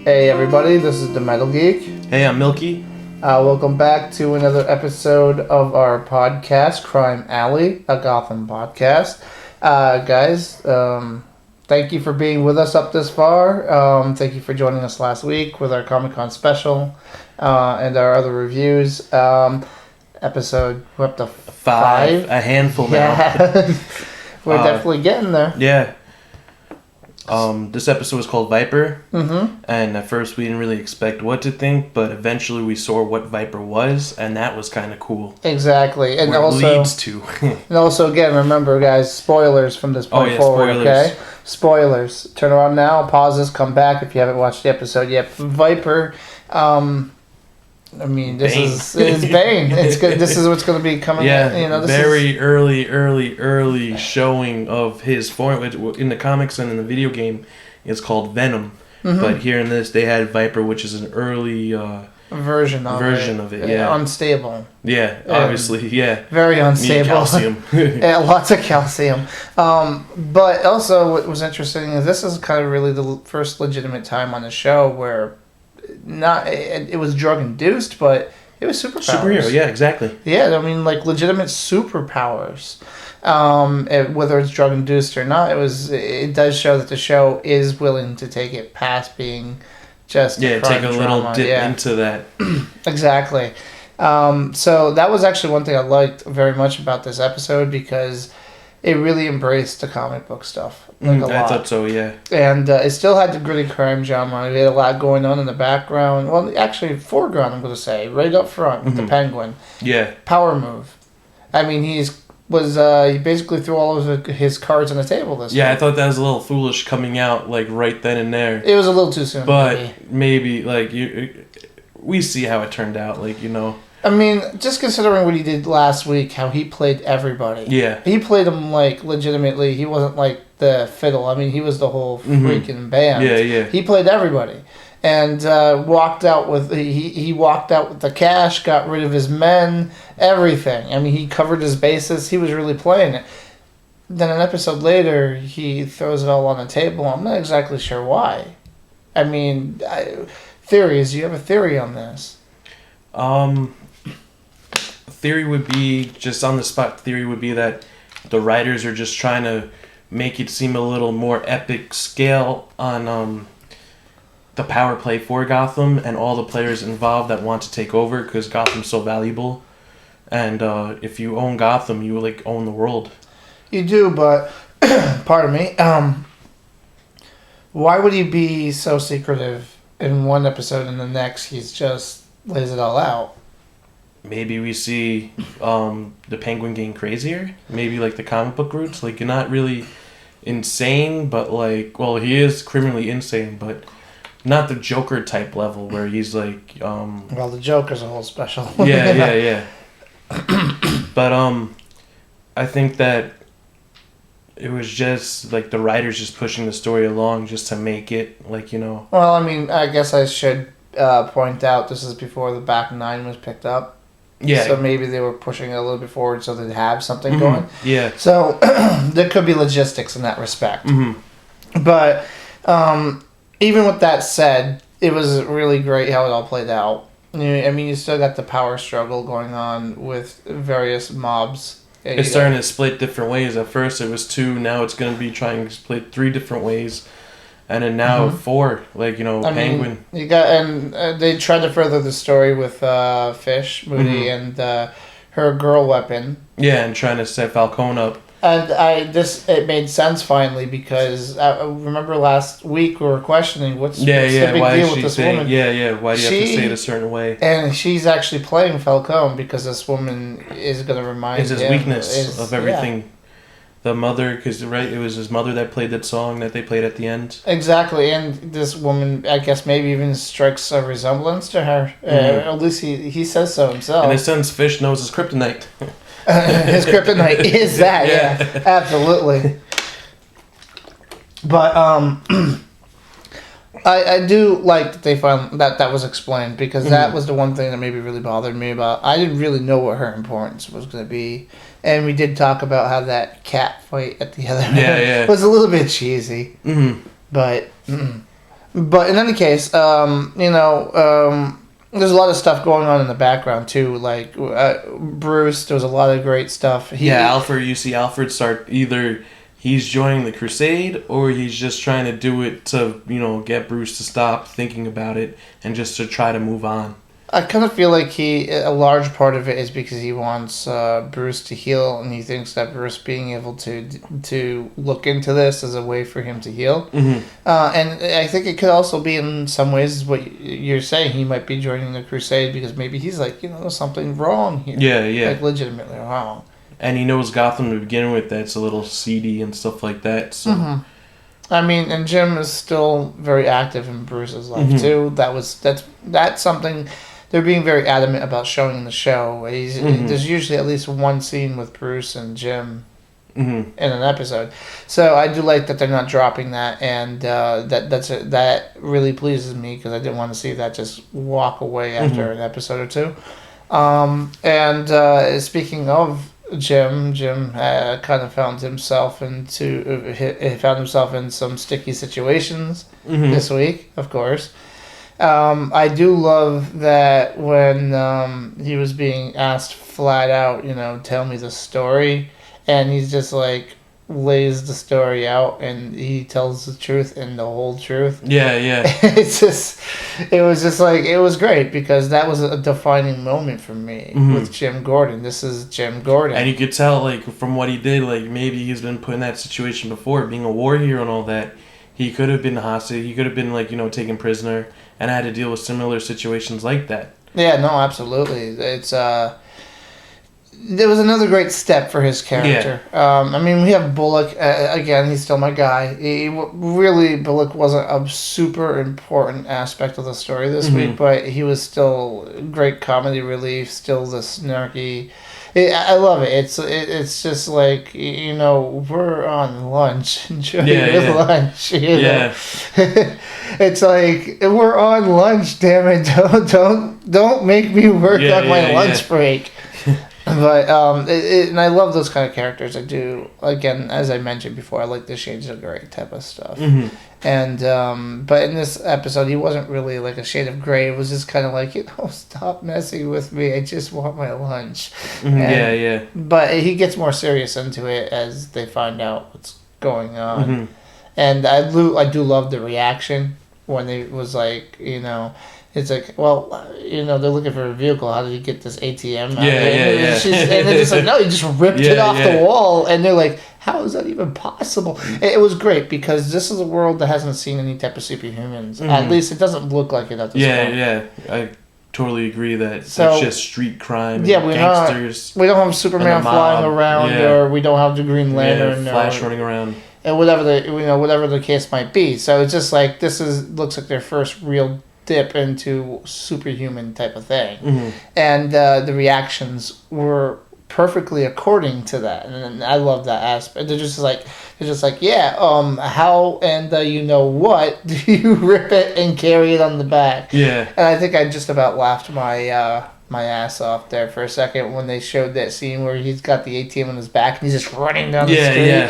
Hey everybody, this is the Metal Geek. Hey, I'm Milky. Welcome back to another episode of our podcast, Crime Alley, a Gotham podcast. Guys, thank you for being with us up this far. Thank you for joining us last week with our Comic-Con special and our other reviews. Episode, we're up to five. A handful now. Yeah. We're definitely getting there. Yeah. This episode was called Viper, Mm-hmm. and at first we didn't really expect what to think, but eventually we saw what Viper was, and that was kind of cool. Exactly, and Where also it leads to. and also again, remember, guys, spoilers from this point forward. Spoilers. Okay, spoilers. Turn around now, pause this, come back if you haven't watched the episode yet. Viper. I mean, this Bane. is Bane. It's good. This is what's going to be coming. Yeah, you know, this very early showing of his form. In the comics and in the video game, it's called Venom. Mm-hmm. But here in this, they had Viper, which is an early version of it. Yeah, unstable. Yeah, obviously, yeah. Very unstable. Need calcium. Yeah, lots of calcium. But also, what was interesting is this is kind of really the first legitimate time on the show where it was drug induced, but it was superpowers. Superhero, yeah, exactly. Yeah, I mean, like legitimate superpowers. Whether it's drug induced or not, it does show that the show is willing to take it past being just take a little drama. dip into that. Exactly. So that was actually one thing I liked very much about this episode because it really embraced the comic book stuff. Like a lot. I thought so, yeah. And it still had the gritty crime genre. We had a lot going on in the background. Well, actually, foreground, I'm going to say. Right up front with the Penguin. Yeah. Power move. I mean, he basically threw all of his cards on the table this week. I thought that was a little foolish coming out, like, right then and there. It was a little too soon. But maybe like, we see how it turned out, like, you know. I mean, just considering what he did last week, how he played everybody. Yeah. He played them, like, legitimately. He wasn't, like, the fiddle. I mean, he was the whole freaking band. Yeah. He played everybody. And walked out with... He walked out with the cash, got rid of his men, everything. I mean, he covered his bases. He was really playing it. Then an episode later, he throws it all on the table. I'm not exactly sure why. I mean, theories. Do you have a theory on this? Theory would be, just on the spot, theory would be that the writers are just trying to make it seem a little more epic scale on the power play for Gotham and all the players involved that want to take over because Gotham's so valuable. And if you own Gotham, you like own the world. You do, but pardon me. Why would he be so secretive in one episode and the next he's just lays it all out? Maybe we see the Penguin getting crazier. Maybe like the comic book roots. Like, you're not really insane, but like, well, he is criminally insane, but not the Joker type level where he's like... Well, the Joker's a whole special. Yeah. But I think that it was just like the writers just pushing the story along just to make it, like, you know... Well, I mean, I guess I should point out this is before the back nine was picked up. Yeah. So maybe they were pushing it a little bit forward so they'd have something going. Yeah. So there could be logistics in that respect. Mm-hmm. But even with that said, it was really great how it all played out. I mean, you still got the power struggle going on with various mobs. It's starting to split different ways. At first it was 2, now it's going to be trying to split 3 different ways. And then now 4, like, you know, Penguin. Mean, you got, and they tried to further the story with Fish, Moody, and her girl weapon. Yeah, and trying to set Falcone up. And it made sense finally because I remember last week we were questioning what's the big deal with this woman. Yeah. Why do you have to say it a certain way? And she's actually playing Falcone because this woman is going to remind him. It's his weakness of everything. Yeah. The mother, because it was his mother that played that song that they played at the end. Exactly, and this woman, I guess, maybe even strikes a resemblance to her. At least he says so himself. And his son's Fish knows his kryptonite. His kryptonite is that, yeah, absolutely. But I do like that they found that was explained because that was the one thing that maybe really bothered me about. I didn't really know what her importance was going to be. And we did talk about how that cat fight at the other end was a little bit cheesy. Mm-hmm. But But in any case, there's a lot of stuff going on in the background too. Like Bruce, there was a lot of great stuff. Alfred. You see Alfred start either he's joining the crusade or he's just trying to do it to get Bruce to stop thinking about it and just to try to move on. I kind of feel like a large part of it is because he wants Bruce to heal, and he thinks that Bruce being able to look into this is a way for him to heal. Mm-hmm. And I think it could also be in some ways what you're saying. He might be joining the crusade because maybe he's like, there's something wrong here. Yeah. Like legitimately wrong. And he knows Gotham to begin with that's a little seedy and stuff like that. So. Mm-hmm. I mean, and Jim is still very active in Bruce's life too. That's something. They're being very adamant about showing in the show. There's usually at least one scene with Bruce and Jim in an episode, so I do like that they're not dropping that, and that really pleases me because I didn't want to see that just walk away after an episode or two. Speaking of Jim kind of found himself in some sticky situations this week, of course. I do love that when he was being asked flat out, tell me the story, and he's just like lays the story out and he tells the truth and the whole truth. Yeah. It was great because that was a defining moment for me with Jim Gordon. This is Jim Gordon. And you could tell, like, from what he did, like, maybe he's been put in that situation before, being a war hero and all that. He could have been hostage. He could have been, like, taken prisoner and had to deal with similar situations like that. Yeah, no, absolutely. It's there was another great step for his character. Yeah. I mean, we have Bullock again. He's still my guy. Bullock wasn't a super important aspect of the story this week, but he was still great comedy relief. Still the snarky. I love it. It's just like we're on lunch. Enjoy your lunch. It's like we're on lunch. Damn it! Don't make me work on my lunch break. But and I love those kind of characters. I do. Again, as I mentioned before, I like the Shades of Grey type of stuff. And but in this episode, he wasn't really like a shade of gray. It was just kind of like stop messing with me. I just want my lunch. But he gets more serious into it as they find out what's going on. And I do love the reaction when it was like It's like, well, they're looking for a vehicle. How did he get this ATM? And they're just like, no, he just ripped it off the wall. And they're like, how is that even possible? It was great because this is a world that hasn't seen any type of superhumans. At least it doesn't look like it at this point. I totally agree that it's just street crime and gangsters. We don't have Superman flying around or we don't have the Green Lantern. Flash running around. And whatever the case might be. So it's just like, looks like their first real dip into superhuman type of thing, and the reactions were perfectly according to that, and I love that aspect. They're just like how and what do you rip it and carry it on the back? And I think I just about laughed my ass off there for a second when they showed that scene where he's got the ATM on his back and he's just running down the street.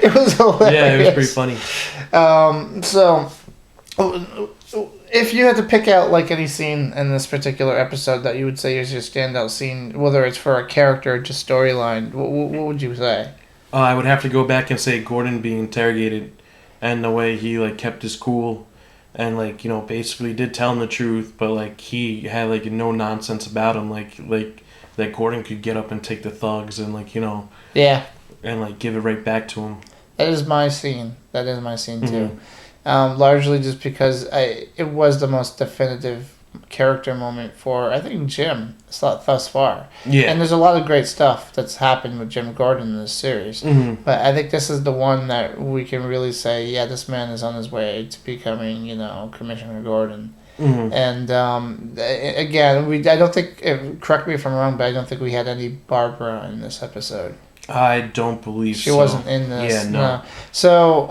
It was hilarious. It was pretty funny. So if you had to pick out like any scene in this particular episode that you would say is your standout scene, whether it's for a character or just storyline, what would you say? I would have to go back and say Gordon being interrogated and the way he kept his cool and basically did tell him the truth, but he had no nonsense about him, like that Gordon could get up and take the thugs and and give it right back to him. That is my scene. Too. Largely just because it was the most definitive character moment for, I think, Jim thus far. And there's a lot of great stuff that's happened with Jim Gordon in this series. But I think this is the one that we can really say, this man is on his way to becoming, Commissioner Gordon. And again, I don't think, correct me if I'm wrong, but I don't think we had any Barbara in this episode. I don't believe she wasn't in this. Yeah, no. So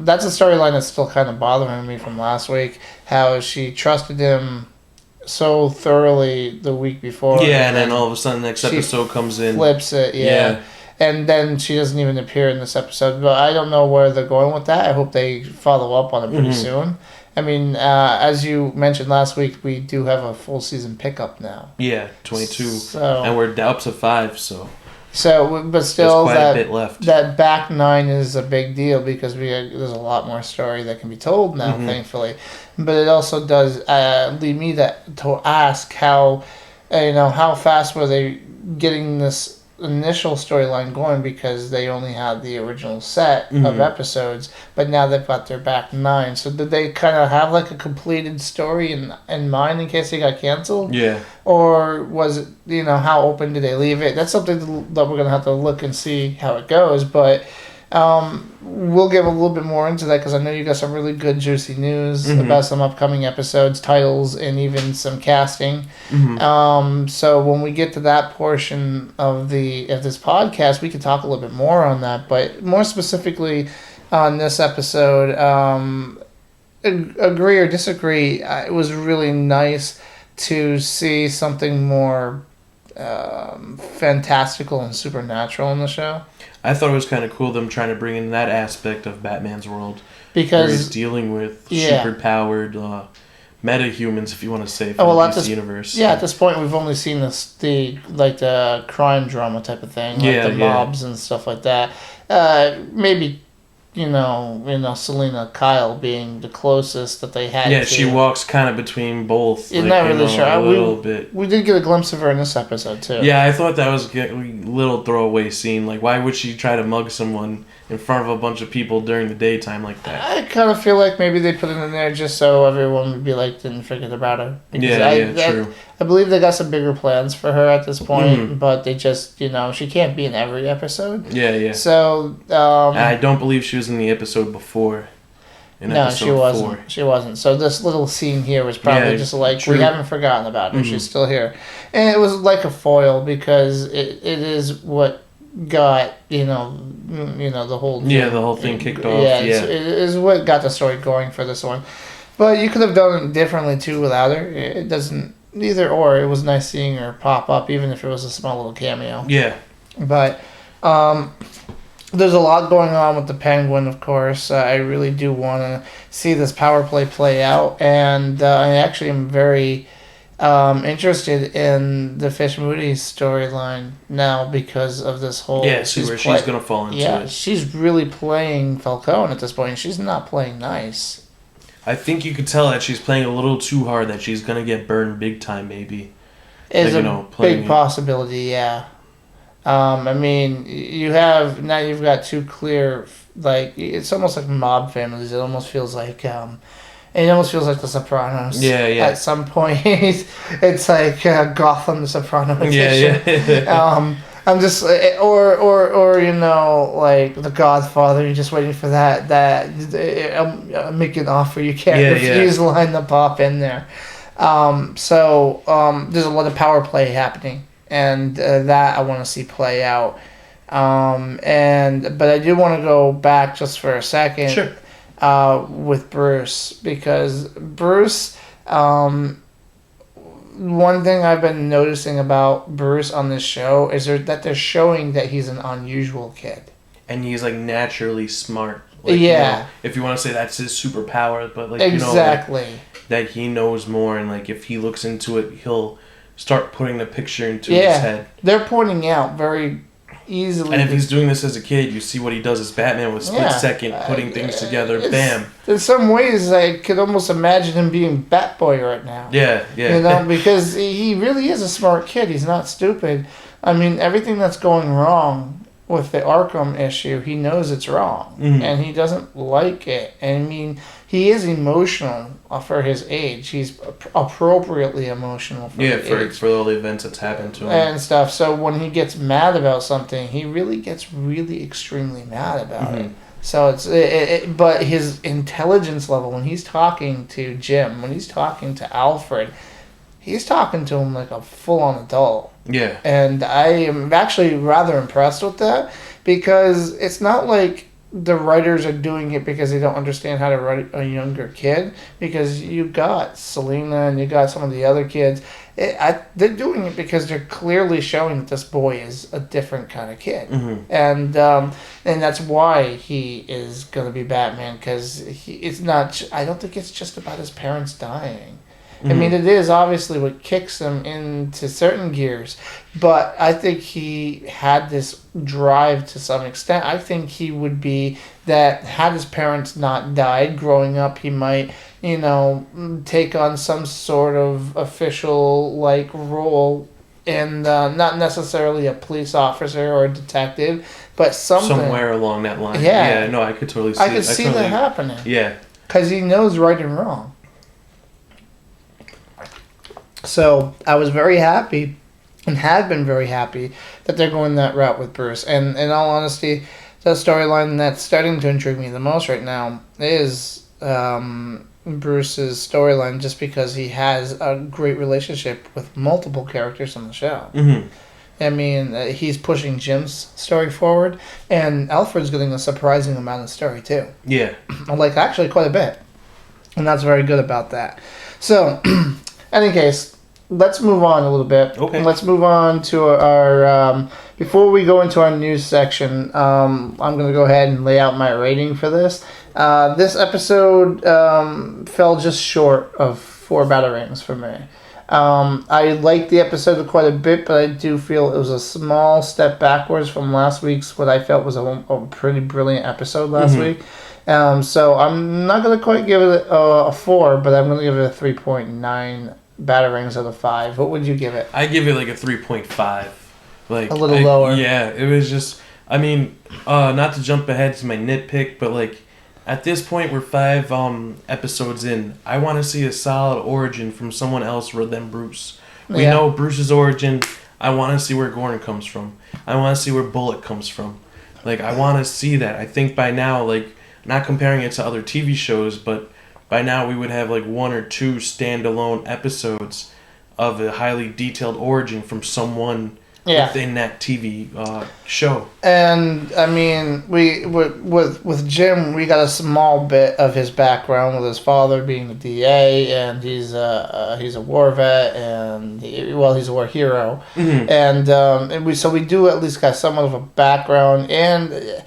that's a storyline that's still kind of bothering me from last week. How she trusted him so thoroughly the week before. And then all of a sudden, next episode comes in. Flips it. and then she doesn't even appear in this episode. But I don't know where they're going with that. I hope they follow up on it pretty soon. I mean, as you mentioned last week, we do have a full season pickup now. Yeah, 22, so, and we're up to 5. So, but still, there's quite a bit left. That back 9 is a big deal because there's a lot more story that can be told now, thankfully. But it also does lead me to ask how fast were they getting this initial storyline going, because they only had the original set of episodes, but now they've got their back 9. So did they kind of have like a completed story in mind in case they got canceled? Yeah. Or was it, how open did they leave it? That's something that we're going to have to look and see how it goes, but we'll give a little bit more into that because I know you got some really good juicy news about some upcoming episodes, titles, and even some casting. So when we get to that portion of this podcast, we can talk a little bit more on that. But more specifically on this episode, agree or disagree, it was really nice to see something more fantastical and supernatural in the show. I thought it was kind of cool them trying to bring in that aspect of Batman's world, because where he's dealing with super-powered meta-humans, if you want to say, from the DC universe. Yeah, at this point we've only seen the crime drama type of thing, like the mobs and stuff like that. Maybe Selena Kyle being the closest that they had. Yeah, she walks kind of between both. You're not really sure. A little bit. We did get a glimpse of her in this episode too. Yeah, I thought that was a little throwaway scene. Like, why would she try to mug someone in front of a bunch of people during the daytime like that? I kind of feel like maybe they put it in there just so everyone would be like, didn't forget about her. True. I believe they got some bigger plans for her at this point, but they just, she can't be in every episode. Yeah. So, I don't believe she was in the episode before. She wasn't. 4. She wasn't. So this little scene here was probably just like, we haven't forgotten about her. She's still here. And it was like a foil because it is what got, the whole... Yeah, the whole thing kicked off. Yeah, it is what got the story going for this one. But you could have done it differently too without her. It doesn't... Either or, it was nice seeing her pop up, even if it was a small little cameo. Yeah. But there's a lot going on with the Penguin, of course. I really do want to see this power play out, and I actually am very interested in the Fish Moody storyline now because of this whole... Yeah, see where she's going to fall into it. Yeah, she's really playing Falcone at this point, and she's not playing nice. I think you could tell that she's playing a little too hard, that she's going to get burned big time, maybe. It's a big possibility, yeah. I mean, you've got two clear, it's almost like mob families. It almost feels like, The Sopranos. Yeah. At some point, it's like Gotham, The Sopranos edition. Yeah. I'm just, or like The Godfather. You're just waiting for that I'll make an offer you can't refuse line to pop in there. So there's a lot of power play happening, and that I want to see play out. But I do want to go back just for a second. Sure. With Bruce, because Bruce, one thing I've been noticing about Bruce on this show is that they're showing that he's an unusual kid. And he's, naturally smart. If you want to say that's his superpower, but, exactly. That he knows more, and, if he looks into it, he'll start putting the picture into his head. They're pointing out very easily. And if he's doing this as a kid, you see what he does as Batman with split second, putting things together, bam. In some ways, I could almost imagine him being Batboy right now. Yeah. Because he really is a smart kid. He's not stupid. I mean, everything that's going wrong with the Arkham issue, he knows it's wrong. And he doesn't like it. And, I mean, he is emotional for his age. He's appropriately emotional for his age. For all the events that's happened to him. And stuff. So when he gets mad about something, he really gets really extremely mad about it. So but his intelligence level, when he's talking to Jim, when he's talking to Alfred, he's talking to him like a full-on adult. Yeah. And I am actually rather impressed with that, because it's not like the writers are doing it because they don't understand how to write a younger kid. Because you got Selena and you got some of the other kids. They're doing it because they're clearly showing that this boy is a different kind of kid, and that's why he is going to be Batman. Because it's not. I don't think it's just about his parents dying. I mean, it is obviously what kicks him into certain gears, but I think he had this drive to some extent. I think he would be that had his parents not died growing up, he might, take on some sort of official like role and not necessarily a police officer or a detective, but something somewhere along that line. Yeah, no, I could totally see. I could see that happening. Yeah, because he knows right and wrong. So I was very happy, and have been very happy, that they're going that route with Bruce. And in all honesty, the storyline that's starting to intrigue me the most right now is Bruce's storyline, just because he has a great relationship with multiple characters on the show. I mean, he's pushing Jim's story forward, and Alfred's getting a surprising amount of story too. Yeah. Like, actually quite a bit. And that's very good about that. So, any case, let's move on a little bit. Okay. Let's move on to our... before we go into our news section, I'm going to go ahead and lay out my rating for this. This episode fell just short of 4 batarangs for me. I liked the episode quite a bit, but I do feel it was a small step backwards from last week's, what I felt was a pretty brilliant episode last week. So I'm not going to quite give it a 4, but I'm going to give it a 3.9 batarangs out of 5. What would you give it? I give it like a 3.5. Like a little lower. Yeah, it was just, I mean, not to jump ahead to my nitpick, but like, at this point, we're 5 episodes in. I want to see a solid origin from someone else rather than Bruce. We know Bruce's origin. I want to see where Gordon comes from. I want to see where Bullock comes from. Like, I want to see that. I think by now, like, not comparing it to other TV shows, but by now we would have like 1 or 2 standalone episodes of a highly detailed origin from someone within that TV show. And I mean, we with Jim, we got a small bit of his background with his father being a DA, and he's a war vet, and he's a war hero, and we do at least got somewhat of a background. And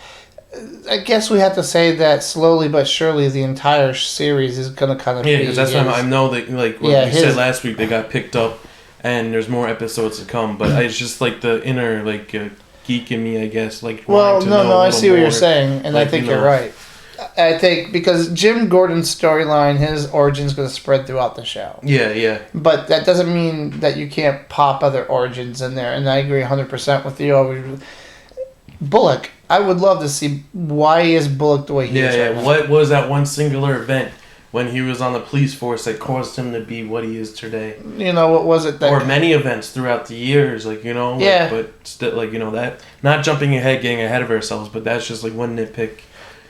I guess we have to say that slowly but surely the entire series is going to kind of because that's why I know that, like what we said last week, they got picked up and there's more episodes to come, but it's just like the inner like geek in me, I guess, like I see what you're saying, and like, I think you're right. I think because Jim Gordon's storyline, his origin's going to spread throughout the show. Yeah. But that doesn't mean that you can't pop other origins in there, and I agree 100% with you. Bullock, I would love to see why is Bullock the way he is right now. What was that one singular event when he was on the police force that caused him to be what he is today? What was it? Or many events throughout the years, but still, that, not jumping ahead, getting ahead of ourselves, but that's just like one nitpick.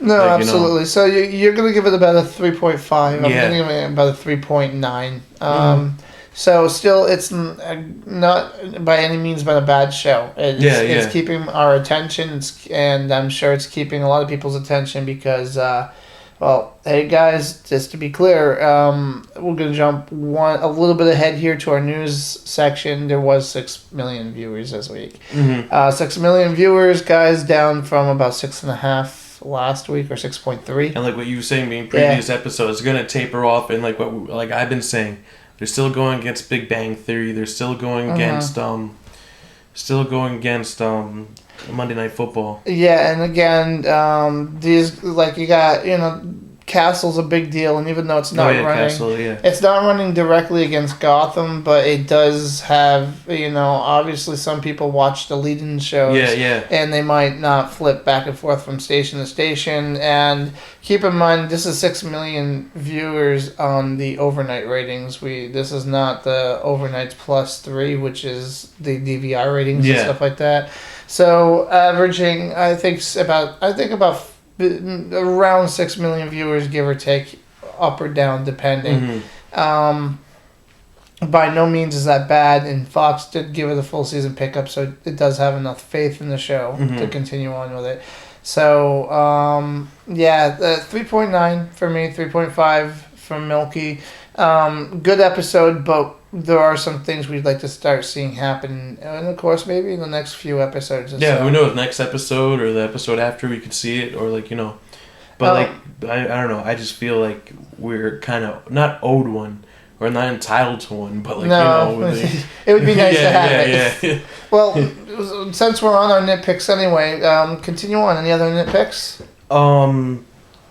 No, absolutely. So you're going to give it about a 3.5. I'm going to give it about a 3.9. So still, it's not by any means been a bad show. It's keeping our attention, and I'm sure it's keeping a lot of people's attention because, hey guys, just to be clear, we're going to jump a little bit ahead here to our news section. There was 6 million viewers this week. 6 million viewers, guys, down from about 6.5 last week, or 6.3. And like what you were saying in previous episodes, it's going to taper off, and like I've been saying, they're still going against Big Bang Theory. They're still going against Monday Night Football. Yeah, and again, these you got Castle's a big deal, and even though it's not it's not running directly against Gotham, but it does have obviously some people watch the lead-in shows, and they might not flip back and forth from station to station. And keep in mind, this is 6 million viewers on the overnight ratings. This is not the overnights plus 3, which is the DVR ratings and stuff like that. So averaging, I think about around 6 million viewers, give or take, up or down, depending. By no means is that bad, and Fox did give it a full season pickup, so it does have enough faith in the show to continue on with it. So, 3.9 for me, 3.5 from Milky. Good episode, but there are some things we'd like to start seeing happen, and of course, maybe in the next few episodes. Yeah, who knows? Next episode or the episode after, we could see it, or like, you know. But like, I don't know. I just feel like we're kind of not owed one. We're not entitled to one, but like, no, you know, it would be nice to have it. Yeah. Well, since we're on our nitpicks anyway, continue on. Any other nitpicks?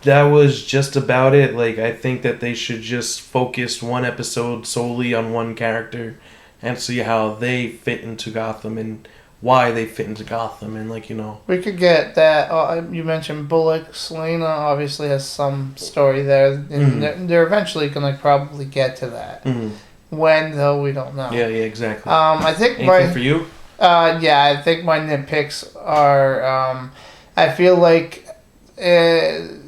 That was just about it. Like, I think that they should just focus one episode solely on one character and see how they fit into Gotham and why they fit into Gotham, and like, you know. We could get that. You mentioned Bullock. Selena obviously has some story there, and they're eventually going to probably get to that. When, though, we don't know. Yeah, exactly. I think anything for you? I think my nitpicks are. I feel like in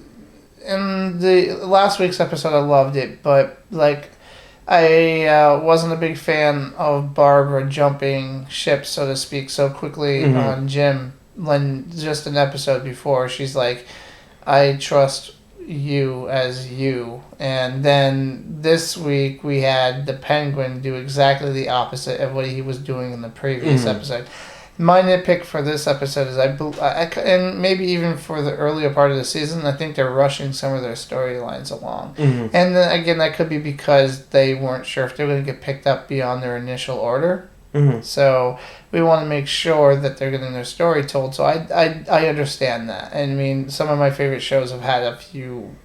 the last week's episode, I loved it, but like. I wasn't a big fan of Barbara jumping ship, so to speak, so quickly on Jim. When just an episode before, she's like, I trust you as you. And then this week, we had the Penguin do exactly the opposite of what he was doing in the previous episode. My nitpick for this episode is and maybe even for the earlier part of the season, I think they're rushing some of their storylines along. And then again, that could be because they weren't sure if they were going to get picked up beyond their initial order. So we want to make sure that they're getting their story told. So I understand that. And I mean, some of my favorite shows have had a few,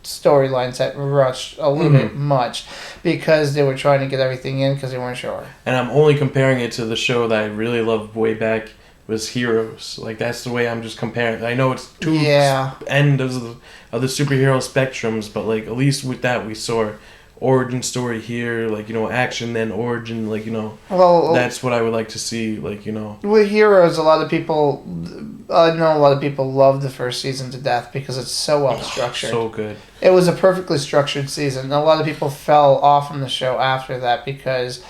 storylines that rushed a little bit much because they were trying to get everything in because they weren't sure. And I'm only comparing it to the show that I really loved way back was Heroes. Like, that's the way I'm just comparing. I know it's two end of the superhero spectrums, but like, at least with that we saw origin story here, like, action then origin, like, well, that's what I would like to see, like, with Heroes, I know a lot of people love the first season to death because it's so well structured. So good. It was a perfectly structured season. A lot of people fell off from the show after that because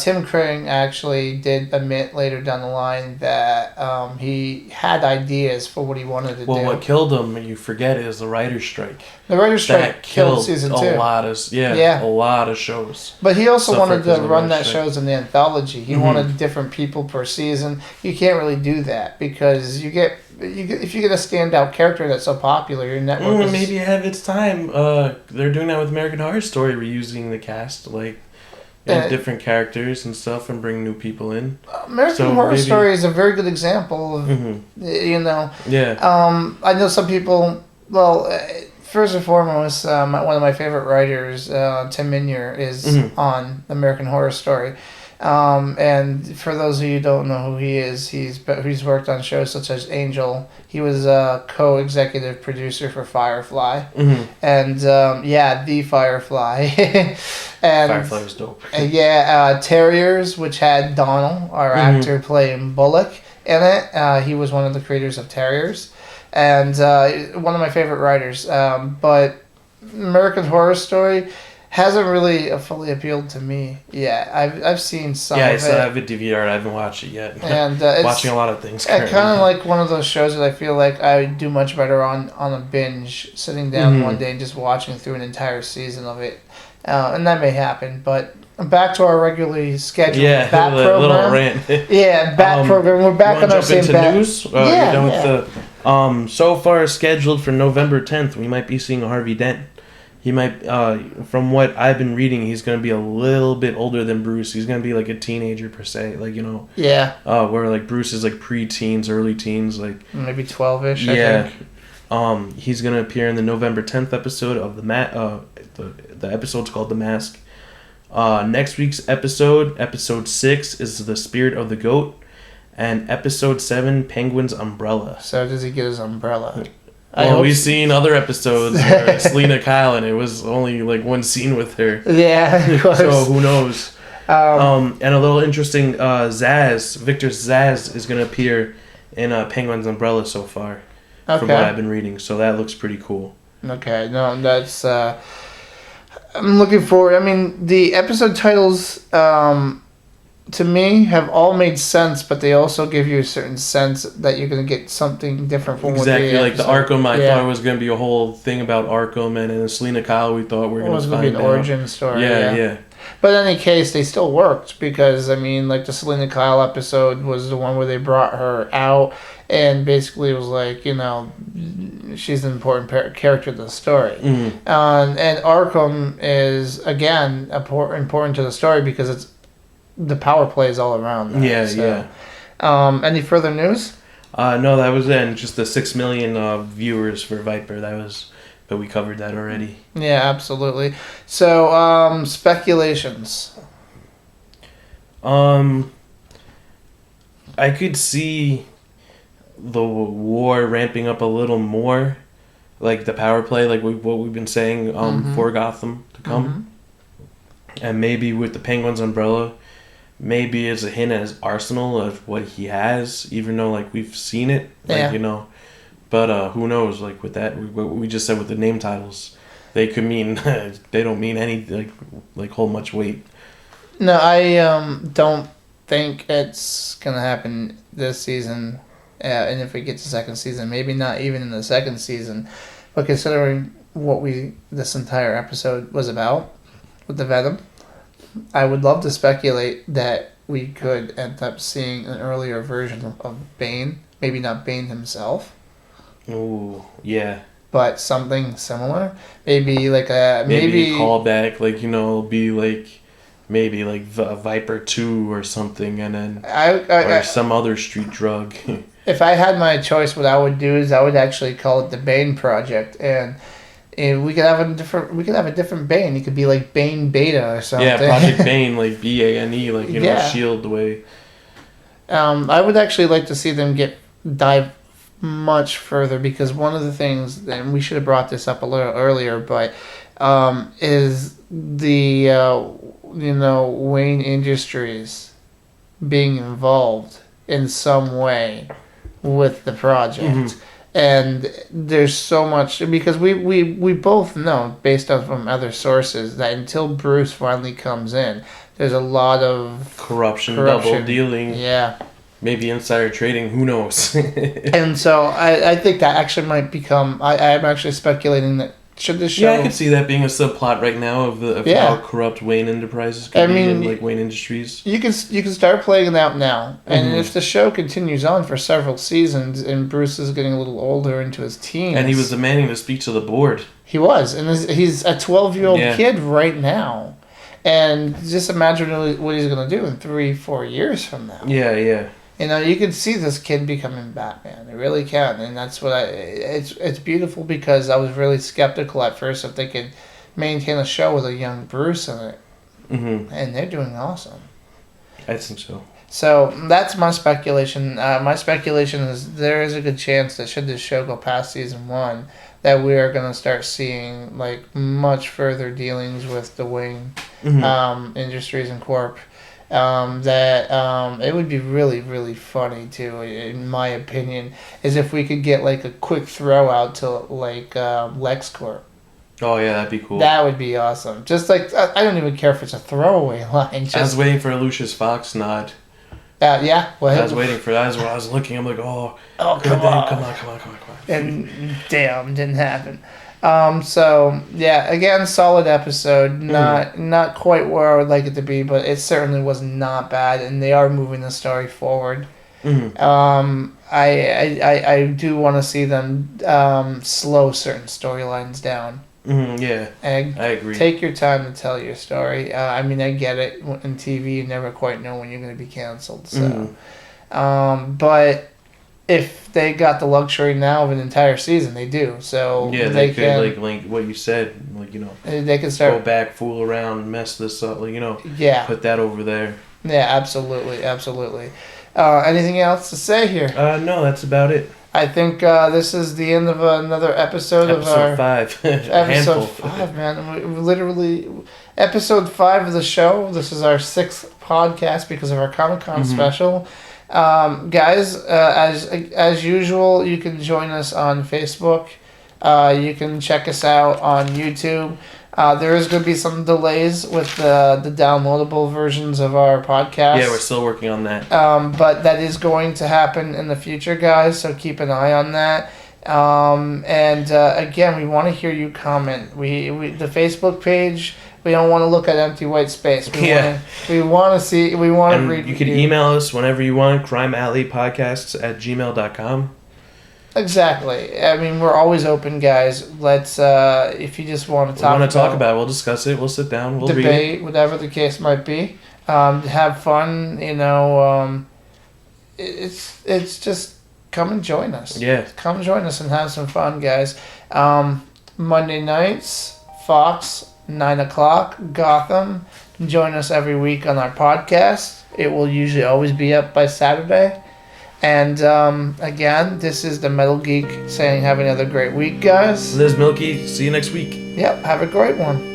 Tim Crane actually did admit later down the line that he had ideas for what he wanted to do. Well, what killed him, you forget, is the writer's strike. The writer's strike killed season 2. A lot of shows. But he also wanted to run that show as an anthology. He wanted different people per season. You can't really do that because if you get a standout character that's so popular, your network maybe ahead of its time. They're doing that with American Horror Story, reusing the cast, like. Different characters and stuff, and bring new people in. American Horror Story is a very good example of, Yeah. I know some people. Well, first and foremost, one of my favorite writers, Tim Minear, is on American Horror Story. And for those of you who don't know who he is, he's worked on shows such as Angel. He was a co-executive producer for Firefly, and the Firefly, and Firefly was dope. Terriers, which had Donald, our actor, playing Bullock in it. He was one of the creators of Terriers, and one of my favorite writers. But American Horror Story hasn't really fully appealed to me yet. I've seen some of it. I still have a DVR. I haven't watched it yet. And watching a lot of things currently. Kind of like one of those shows that I feel like I do much better on a binge, sitting down one day and just watching through an entire season of it. And that may happen, but back to our regularly scheduled Bat program. Little rant. Bat program. We're back on our same Bat. News? You're done with the... so far scheduled for November 10th, we might be seeing Harvey Dent. He might, from what I've been reading, he's going to be a little bit older than Bruce. He's going to be like a teenager per se, like, Yeah. Where like Bruce is like pre-teens, early teens, like maybe 12-ish. Yeah. I think. He's going to appear in the November 10th episode of the episode's called The Mask. Next week's episode 6 is The Spirit of the Goat, and episode 7, Penguin's Umbrella. So does he get his umbrella? Well, we've seen other episodes where Selena Kyle, and it was only like one scene with her. Yeah, of course. So who knows? And a little interesting, Victor Zsasz is going to appear in Penguin's Umbrella so far, from what I've been reading. So that looks pretty cool. Okay, no, that's... I'm looking forward. I mean, the episode titles to me, have all made sense, but they also give you a certain sense that you're going to get something different from Exactly, like the Arkham, I Yeah. thought it was going to be a whole thing about Arkham, and then Selena Kyle, we thought we were It going was to going to find be an out. origin story. Yeah. But in any case, they still worked because, I mean, like the Selena Kyle episode was the one where they brought her out and basically was like, you know, she's an important character to the story. Mm-hmm. And Arkham is, again, important to the story because it's the power plays all around that. Yeah. Any further news? No, that was then just the 6 million viewers for Viper. But we covered that already. Yeah, absolutely. So, speculations. I could see the war ramping up a little more, like the power play, like what we've been saying for Gotham to come, and maybe with the Penguin's umbrella, maybe it's a hint at his arsenal of what he has, even though like we've seen it, like you know, but who knows? Like with that, what we just said with the name titles, they could mean they don't mean any like hold much weight. No, I don't think it's gonna happen this season. And if we get to second season, maybe not even in the second season. But considering what this entire episode was about with the Venom, I would love to speculate that we could end up seeing an earlier version of Bane. Maybe not Bane himself. Oh yeah. But something similar. Maybe like maybe a callback, like you know, it'll be like. Maybe like Viper 2 or something, and then or some other street drug. If I had my choice, what I would do is I would actually call it the Bane Project, and we could have a different Bane. He could be like Bane Beta or something. Yeah, Project Bane, like BANE, like you know, Shield the way. I would actually like to see them dive much further because one of the things, and we should have brought this up a little earlier, but is the Wayne Industries being involved in some way with the project. And there's so much because we both know based on from other sources that until Bruce finally comes in, there's a lot of corruption. Double dealing, maybe insider trading, who knows. And so I think that actually might become I'm actually speculating that should this show... Yeah, I could see that being a subplot right now of how corrupt Wayne Enterprises could be and like Wayne Industries. You can start playing it out now, and if the show continues on for several seasons, and Bruce is getting a little older into his teens, and he was demanding to speak to the board. He was, and he's a 12-year-old kid right now, and just imagine what he's going to do in 3-4 years from now. Yeah. You know, you can see this kid becoming Batman. It really can, and that's what it's beautiful because I was really skeptical at first if they could maintain a show with a young Bruce in it, and they're doing awesome. I think so. So that's my speculation. My speculation is there is a good chance that should this show go past season 1, that we are going to start seeing like much further dealings with the Wayne Industries and Corp. It would be really, really funny too, in my opinion, is if we could get like a quick throw out to like LexCorp. Oh yeah, that'd be cool. That would be awesome. Just like I don't even care if it's a throwaway line. I was waiting for a Lucius Fox nod. Yeah. Well, I was waiting for that. As I was looking, I'm like, come on. And damn, didn't happen. So yeah, again, solid episode. Not quite where I would like it to be, but it certainly was not bad, and they are moving the story forward. I do want to see them slow certain storylines down. Yeah, and I agree. Take your time to tell your story. I mean, I get it. In TV, you never quite know when you're going to be canceled. So, but if they got the luxury now of an entire season, they do. So yeah, they could like what you said, like they can start go back, fool around, mess this up, like put that over there. Yeah, absolutely. Anything else to say here? No, that's about it. I think this is the end of another episode of our... Episode 5, man. We literally... Episode 5 of the show. This is our 6th podcast because of our Comic-Con special. Guys, as usual, you can join us on Facebook. You can check us out on YouTube. There is going to be some delays with the downloadable versions of our podcast. Yeah, we're still working on that. But that is going to happen in the future, guys. So keep an eye on that. Again, we want to hear you comment. We the Facebook page. We don't want to look at empty white space. We want to see. We want to read. You can email us whenever you want. crimealleypodcasts@gmail.com. Exactly. I mean, we're always open, guys. Let's. If you just want to talk. About it, we'll discuss it. We'll sit down. We'll debate, read it. Whatever the case might be. Have fun. You know. It's just come and join us. Yeah. Come join us and have some fun, guys. Monday nights, Fox, 9 o'clock, Gotham. Join us every week on our podcast. It will usually always be up by Saturday. And again, this is the Metal Geek saying have another great week, guys. Liz Milky, see you next week. Yep, have a great one.